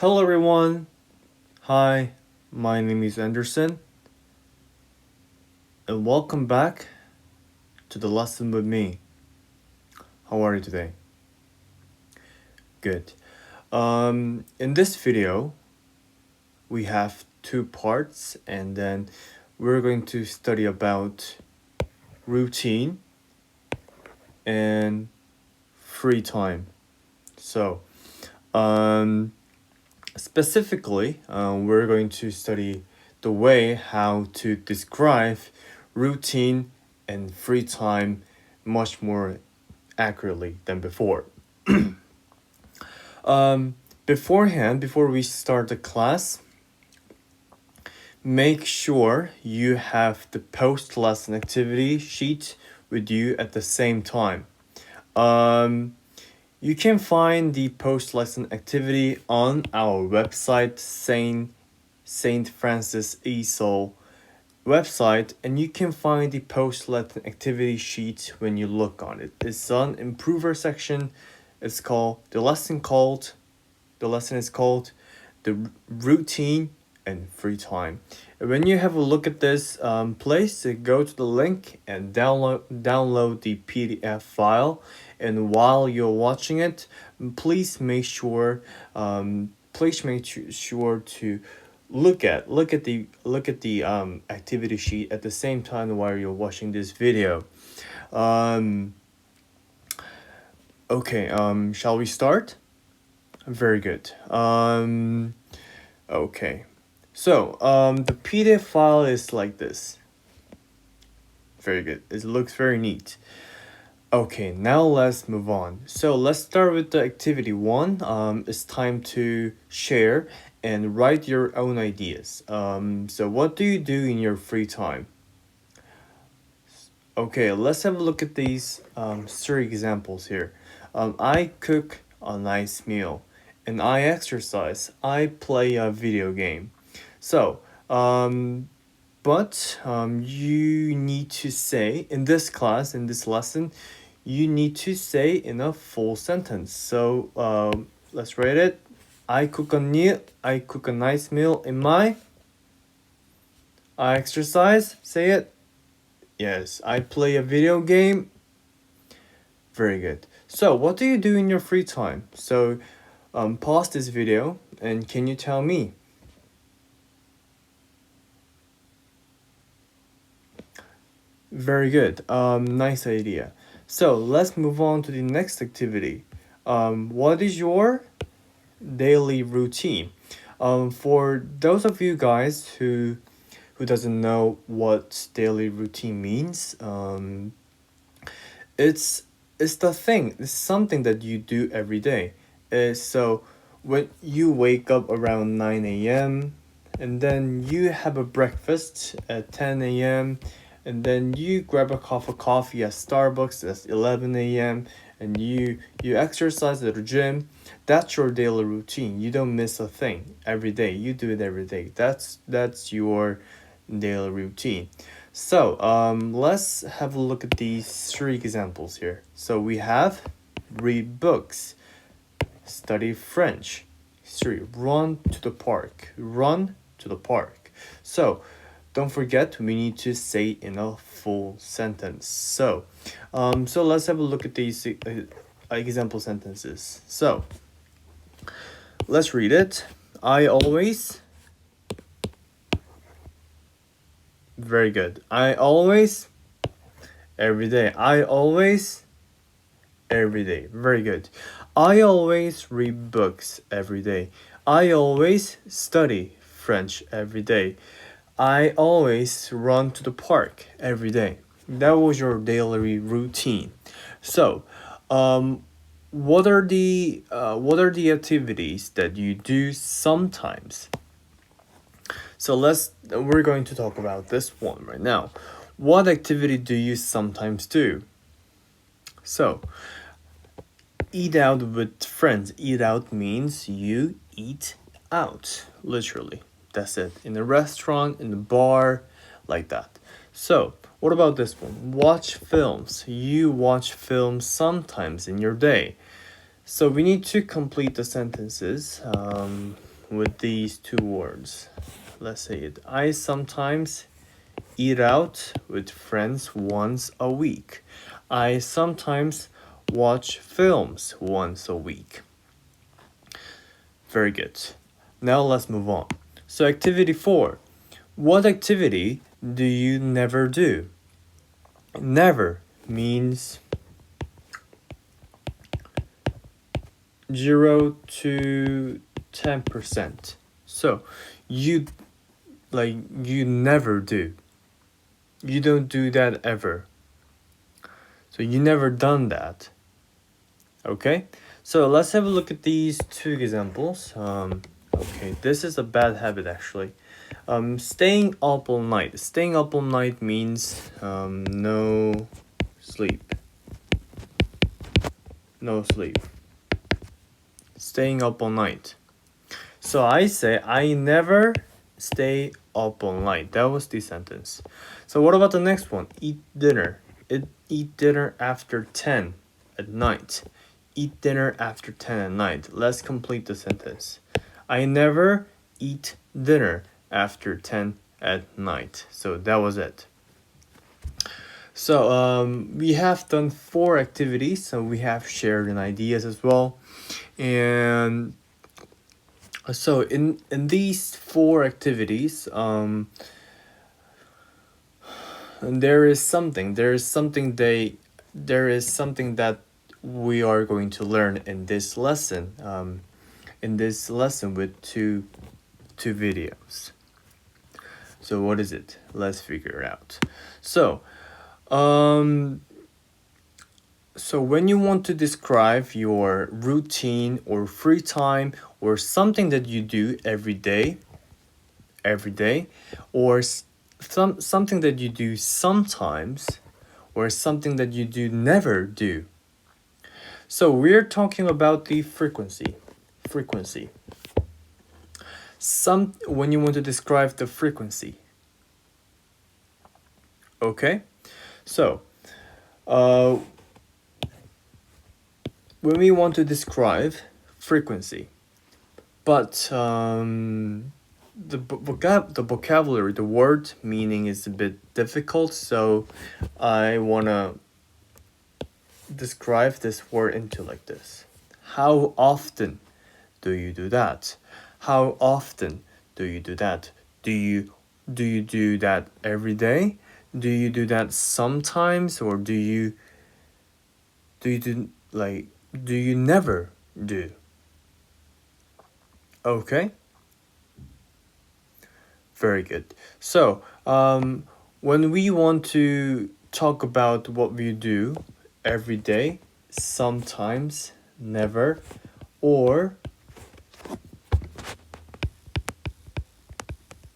Hello everyone. Hi, my name is Anderson and welcome back to the lesson with me. How are you today? Good. In this video, we have two parts and then we're going to study about routine and free time. So, specifically, we're going to study the way how to describe routine and free time much more accurately than before. Before we start the class, make sure you have the post-lesson activity sheet with you at the same time. You can find the post-lesson activity on our website, St.Francis ESOL website, and you can find the post-lesson activity sheet when you look on it. It's on Improver section. It's called the lesson is called the routine and free time. And when you have a look at this, please go to the link and download the PDF file. And while you're watching it, please make sure to look at the activity sheet at the same time while you're watching this video. Okay, shall we start? Very good. Okay. So, the PDF file is like this. Very good. It looks very neat. Okay, now let's move on. So let's start with the activity 1. It's time to share and write your own ideas. So what do you do in your free time? Okay, let's have a look at these 3 examples here. I cook a nice meal, and I exercise. I play a video game. So, you need to say in this class, in this lesson, you need to say in a full sentence. So, let's write it. I cook a nice meal in my. I exercise. Say it. Yes, I play a video game. Very good. So, what do you do in your free time? So, pause this video and can you tell me? Very good. Nice idea. So let's move on to the next activity. What is your daily routine? For those of you guys who doesn't know what daily routine means, it's it's something that you do every day. So when you wake up around 9 a.m. and then you have a breakfast at 10 a.m. and then you grab a cup of coffee at Starbucks at 11 a.m. and you exercise at the gym. That's your daily routine. You don't miss a thing every day. You do it every day. That's your daily routine. So, let's have a look at these 3 examples here. So we have read books, study French, 3, run to the park, run to the park. So, don't forget we need to say in a full sentence. So let's have a look at these example sentences. So, let's read it. I always. Very good. I always. Every day. I always. Every day. Very good. I always read books every day. I always study French every day. I always run to the park every day. That was your daily routine. So, what are the activities that you do sometimes? So we're going to talk about this one right now. What activity do you sometimes do? So, eat out with friends. Eat out means you eat out, literally. That's it. In a restaurant, in a bar, like that. So, what about this one? Watch films. You watch films sometimes in your day. So we need to complete the sentences. with these two words. Let's say it. I sometimes eat out with friends once a week. I sometimes watch films once a week. Very good. Now let's move on. So activity 4. What activity do you never do? Never means 0 to 10%. So you never do. You don't do that ever. So you never done that. Okay? So let's have a look at these two examples. Okay, this is a bad habit actually. Staying up all night. Staying up all night means no sleep. No sleep. Staying up all night. So I say I never stay up all night. That was the sentence. So what about the next one? Eat dinner. Eat dinner after 10 at night. Eat dinner after 10 at night. Let's complete the sentence. I never eat dinner after 10 at night. So that was it. So we have done 4 activities. So we have shared an ideas as well. And so in these 4 activities, there is something that we are going to learn in this lesson. With two videos. So what is it? Let's figure it out. So when you want to describe your routine or free time or something that you do every day, or something that you do sometimes, or something that you do never do. So we're talking about the frequency. When you want to describe the frequency. Okay? So, when we want to describe frequency, but the vocabulary, the word meaning is a bit difficult, so I want to describe this word into like this. How often do you do that? How often do you do that? Do you do that every day? Do you do that sometimes, or do you never do? Okay? Very good. So, when we want to talk about what we do every day, sometimes, never, or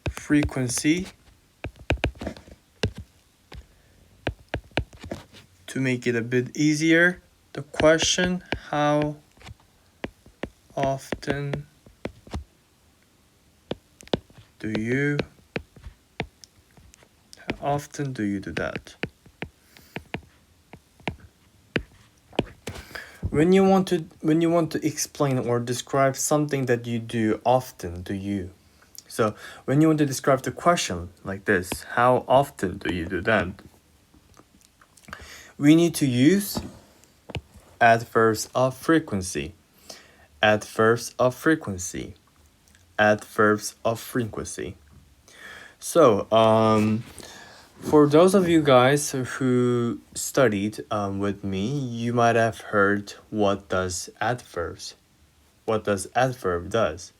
frequency, to make it a bit easier, the question, how often do you do that? When you want to explain or describe something that you do often, do you? So when you want to describe the question like this, how often do you do that? We need to use adverbs of frequency. Adverbs of frequency. Adverbs of frequency. So, for those of you guys who studied with me, you might have heard what does adverb does.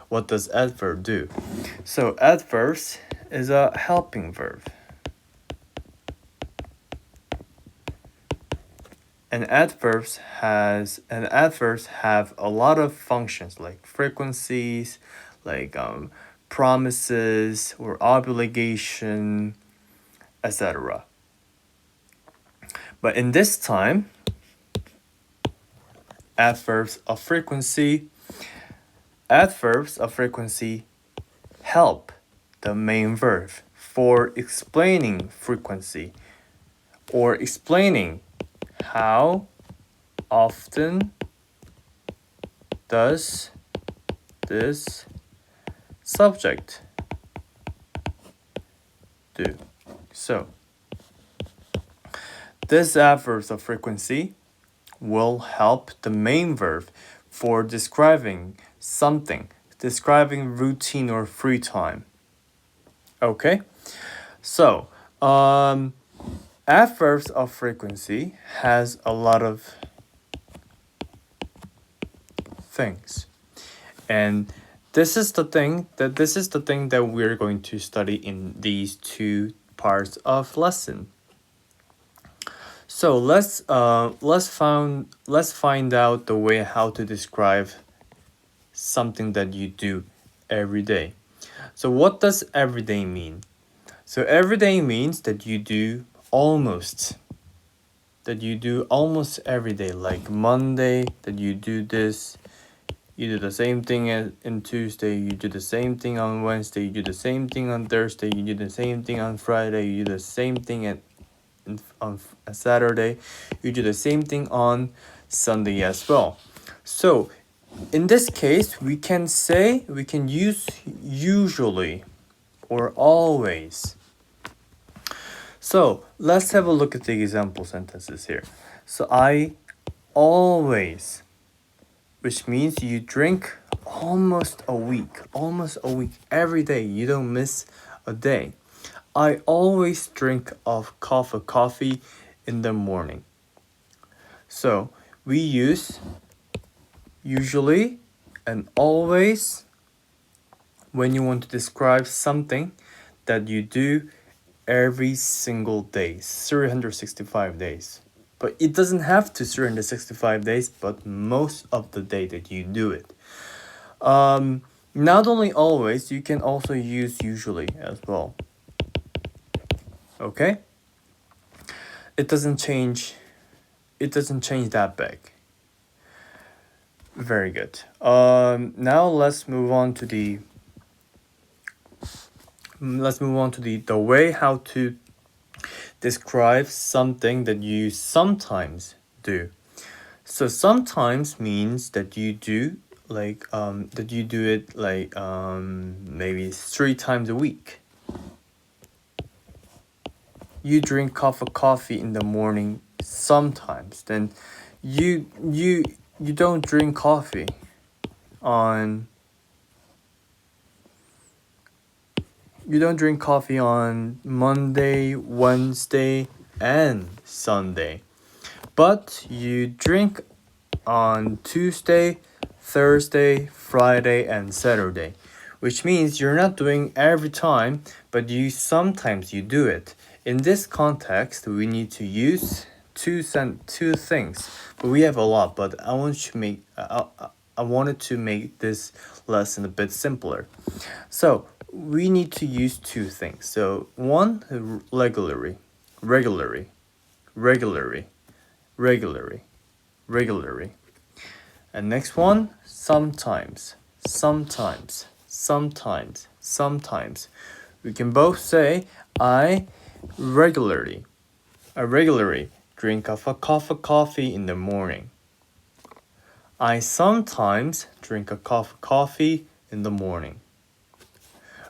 What does adverb do? So adverbs is a helping verb. And adverbs have a lot of functions like frequencies, like promises or obligation, etc. But in this time, adverbs of frequency help the main verb for explaining frequency or explaining how often does this subject, do. So, this adverbs of frequency will help the main verb for describing something, describing routine or free time. Okay? So, adverbs of frequency has a lot of things. And this is the thing that we're going to study in these two parts of lesson. So let's find out the way how to describe something that you do every day. So what does every day mean? So every day means that you do almost every day. Like Monday, that you do this, you do the same thing in Tuesday, you do the same thing on Wednesday, you do the same thing on Thursday, you do the same thing on Friday, you do the same thing on Saturday, you do the same thing on Sunday as well. So in this case, we can use usually or always. So let's have a look at the example sentences here. So I always, which means you drink almost a week, every day. You don't miss a day. I always drink coffee in the morning. So we use usually and always when you want to describe something that you do every single day, 365 days. But it doesn't have to 365 days, but most of the day that you do it. Not only always, you can also use usually as well. Okay? It doesn't change that big. Very good. Now let's move on to the way how to describe something that you sometimes do. So sometimes means that you do it maybe 3 times a week. You drink coffee in the morning sometimes. Then you don't drink coffee on Monday, Wednesday, and Sunday. But you drink on Tuesday, Thursday, Friday, and Saturday, which means you're not doing every time, but sometimes you do it. In this context, we need to use two things, but we have a lot. But I wanted to make this lesson a bit simpler. So we need to use two things. So one, regularly, and next one, sometimes. We can both say I regularly drink coffee in the morning. I sometimes drink a coffee in the morning.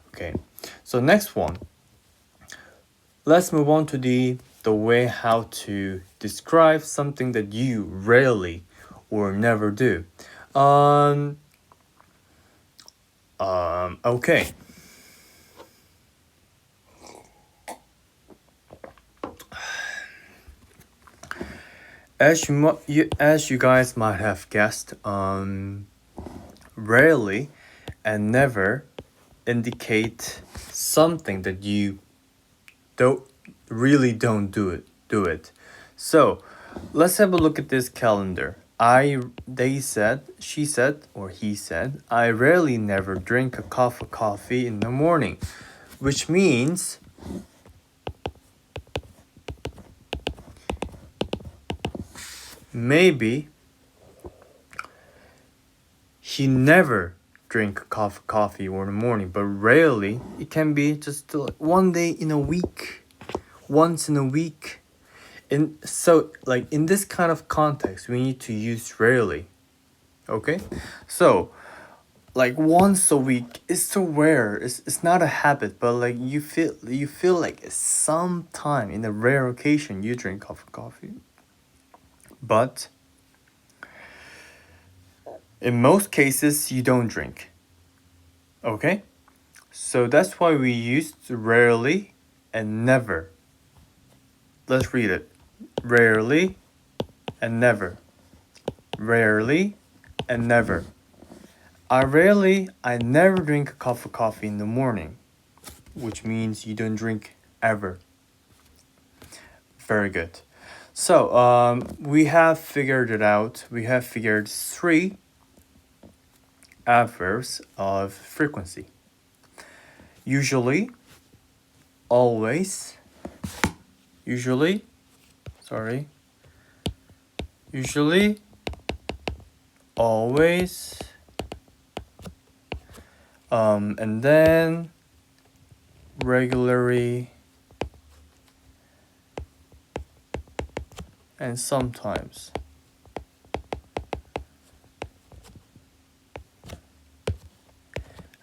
Okay, so next one. Let's move on to the way how to describe something that you rarely or never do. Okay. As you guys might have guessed, rarely and never indicate something that you don't do it. So let's have a look at this calendar. She said, or he said, I rarely never drink a coffee in the morning, which means maybe he never drink coffee in the morning, but rarely. It can be just one day in a week, once in a week. And so, in this kind of context, we need to use rarely. Okay, so like once a week is so rare. It's not a habit, but like you feel like sometime in a rare occasion you drink coffee. But in most cases you don't drink. Okay? So that's why we used rarely and never. Let's read it. Rarely and never. Rarely and never. I never drink a cup of coffee in the morning, which means you don't drink ever. Very good. So we have figured it out. We have figured 3 adverbs of frequency. Usually, always, usually, always, and then regularly, and sometimes.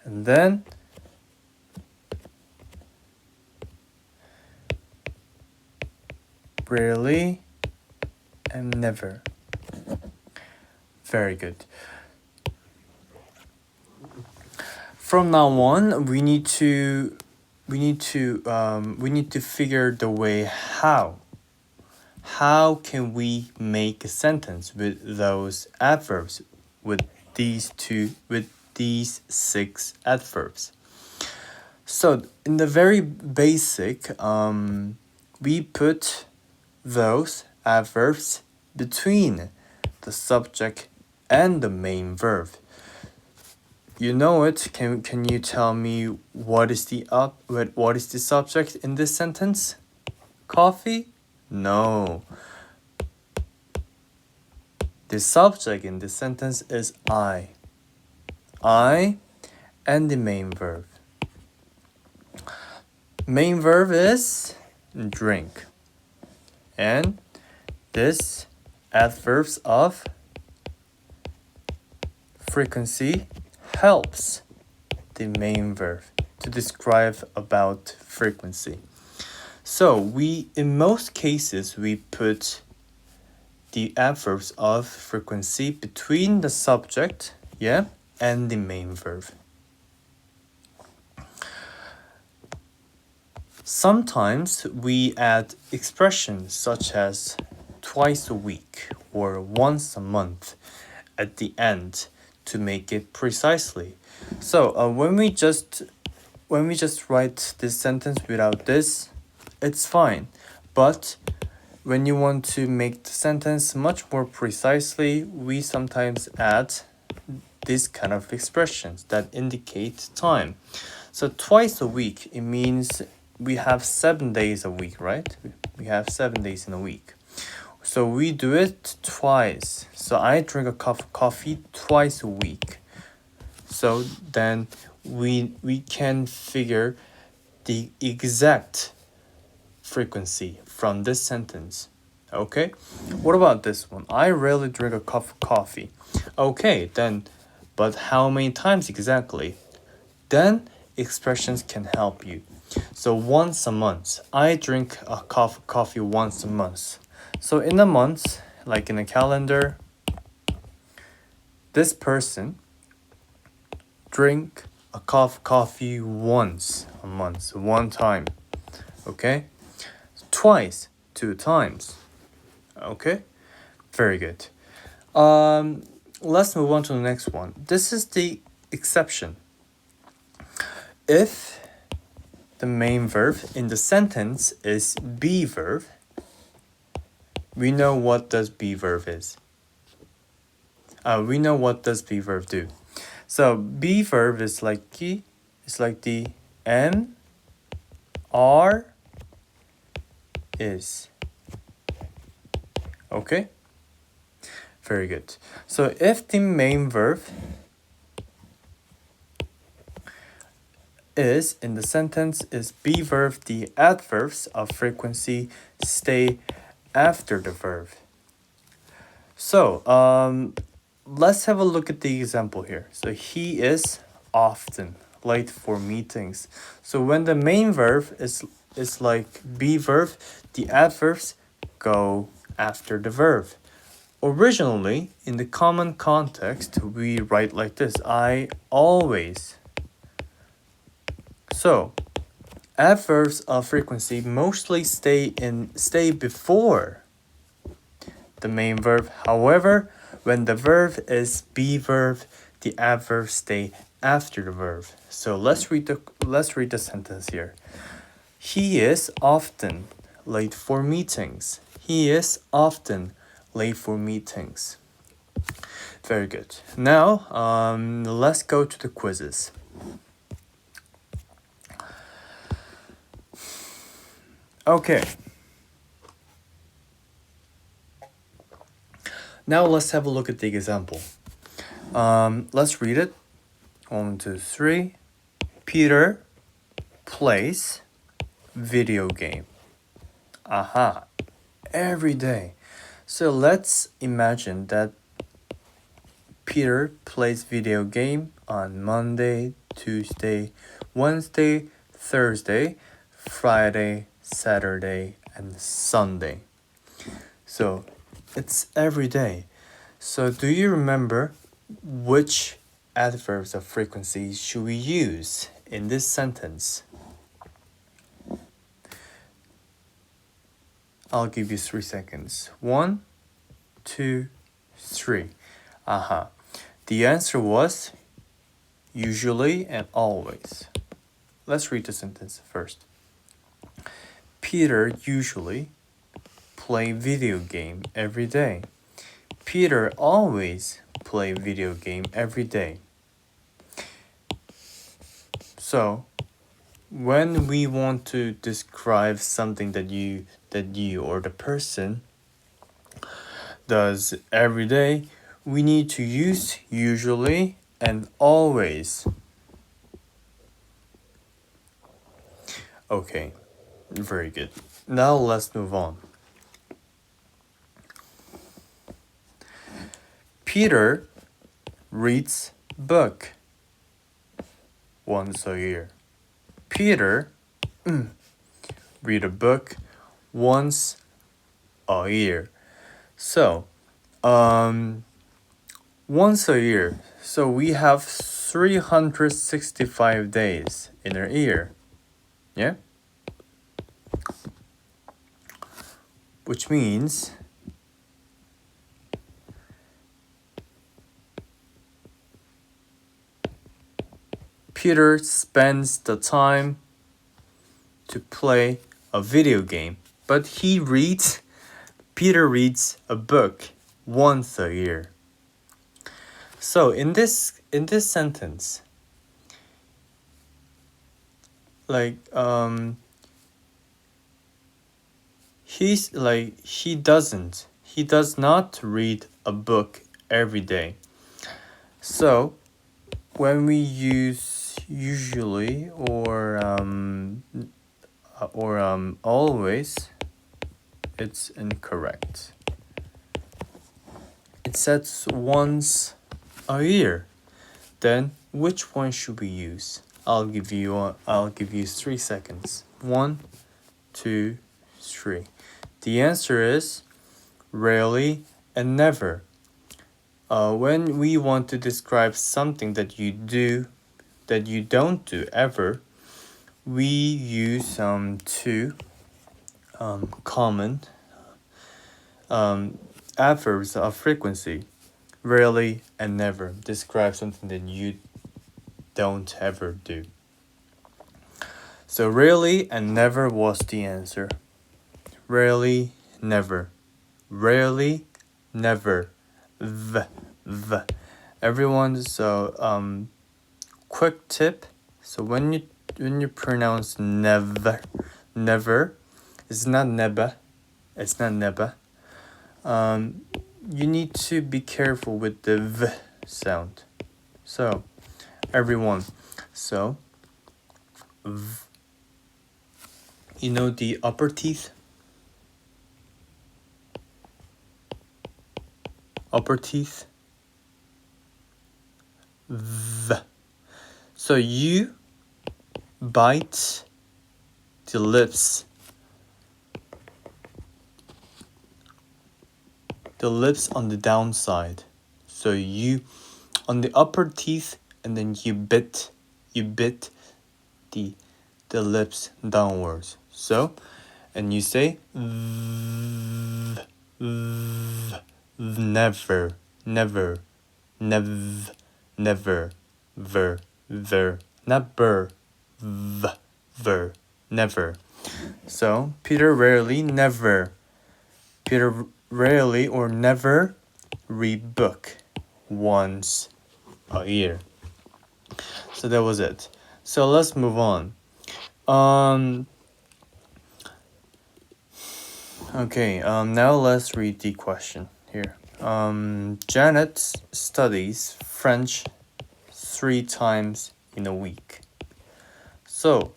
And then rarely and never. Very good. From now on, we need to figure the way how. How can we make a sentence with those adverbs, with these 6 adverbs? So in the very basic, we put those adverbs between the subject and the main verb. You know it. Can you tell me what is the subject in this sentence? Coffee? No. The subject in this sentence is I. I and the main verb. Main verb is drink. And this adverbs of frequency helps the main verb to describe about frequency. So in most cases, we put the adverbs of frequency between the subject, and the main verb. Sometimes we add expressions such as twice a week or once a month at the end to make it precisely. So when we just write this sentence without this, it's fine. But when you want to make the sentence much more precisely, we sometimes add these kind of expressions that indicate time. So twice a week, it means we have 7 days a week, right? We have 7 days in a week. So we do it twice. So I drink a cup of coffee twice a week. So then we can figure the exact frequency from this sentence. Okay? What about this one? I rarely drink a cup of coffee. Okay, then, but how many times exactly? Then expressions can help you. So once a month, I drink a cup of coffee once a month. So in a month, like in a calendar, this person drink a cup of coffee once a month, one time. Okay? Twice, 2 times. Okay? Very good. Let's move on to the next one. This is the exception. If the main verb in the sentence is be verb, we know what does be verb is. We know what does be verb do. So be verb is like the am, are, is. Okay? Very good. So if the main verb is in the sentence is be verb, the adverbs of frequency stay after the verb. So let's have a look at the example here. So he is often late for meetings. So when the main verb is like be verb, the adverbs go after the verb. Originally, in the common context, we write like this: I always. So adverbs of frequency mostly stay before the main verb. However, when the verb is be verb, the adverbs stay after the verb. So let's read the sentence here. He is often late for meetings. He is often late for meetings. Very good. Now, let's go to the quizzes. Okay. Now let's have a look at the example. Let's read it. 1, 2, 3. Peter plays video game. Aha. Every day. So let's imagine that Peter plays video game on Monday, Tuesday, Wednesday, Thursday, Friday, Saturday, and Sunday. So it's every day. So do you remember which adverbs of frequency should we use in this sentence? I'll give you 3 seconds. 1, 2, 3. Aha. The answer was usually and always. Let's read the sentence first. Peter usually play video game every day. Peter always play video game every day. So, when we want to describe something that you or the person does every day, we need to use usually and always. Okay, very good. Now let's move on. Peter reads book once a year. Peter read a book once a year. So, once a year. So we have 365 days in a year. Yeah? Which means Peter spends the time to play a video game, but Peter reads a book once a year. So in this sentence, like he does not read a book every day. So when we use usually or always, it's incorrect. It says once a year. Then which one should we use? I'll give you 3 seconds. 1, 2, 3. The answer is rarely and never. When we want to describe something that you don't do ever, we use two common adverbs of frequency. Rarely and never describe something that you don't ever do. So rarely and never was the answer. Rarely, never. Rarely, never. V. Everyone, so quick tip. So when you pronounce never, it's not neba. It's not neba. You need to be careful with the v sound. So, everyone, so v. You know the upper teeth? Upper teeth? V. So you bite the lips. The lips on the downside. So you on the upper teeth, and then you bit the lips downwards. So, and you say never, never, never, ver, not burr, ver, never. So Peter rarely, never. Peter rarely or never read book once a year. So that was it. So let's move on. Okay, now let's read the question here. Janet studies French 3 times in a week. So,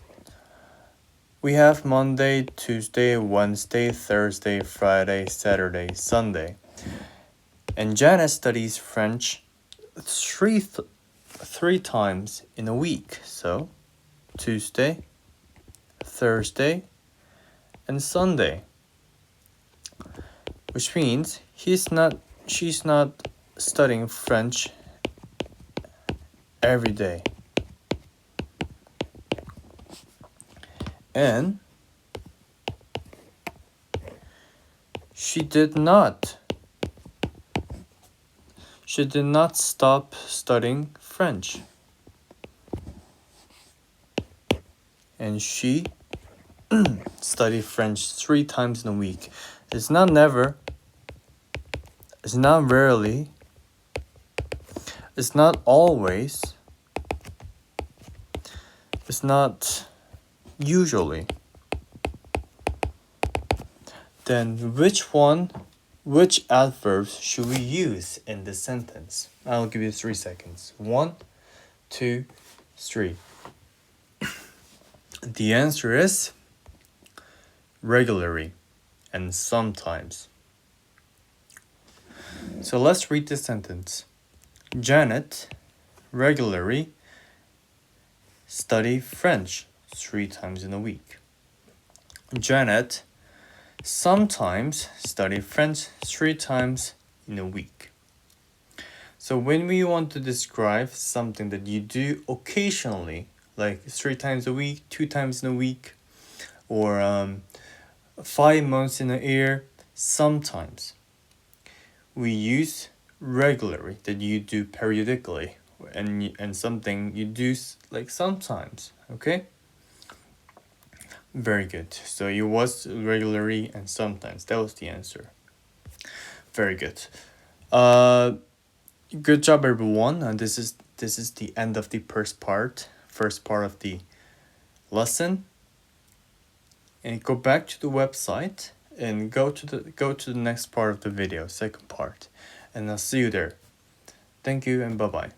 we have Monday, Tuesday, Wednesday, Thursday, Friday, Saturday, Sunday. And Janet studies French three times in a week. So, Tuesday, Thursday, and Sunday. Which means she's not studying French every day. And she did not stop studying French. And she studied French 3 times in a week. It's not never. It's not rarely. It's not always. It's not usually. Then which adverbs should we use in this sentence? I'll give you 3 seconds. 1, 2, 3. The answer is regularly and sometimes. So let's read the sentence. Janet regularly study French 3 times in a week. Janet sometimes study French 3 times in a week. So when we want to describe something that you do occasionally, like 3 times a week, 2 times in a week, or 5 months in a year, sometimes we use regularly, that you do periodically, and something you do like sometimes. Okay, very good. So it was regularly and sometimes. That was the answer. Very good. Good job, everyone. And this is the end of the first part of the lesson. And go back to the website and go to the next part of the video, second part, and I'll see you there. Thank you and bye-bye.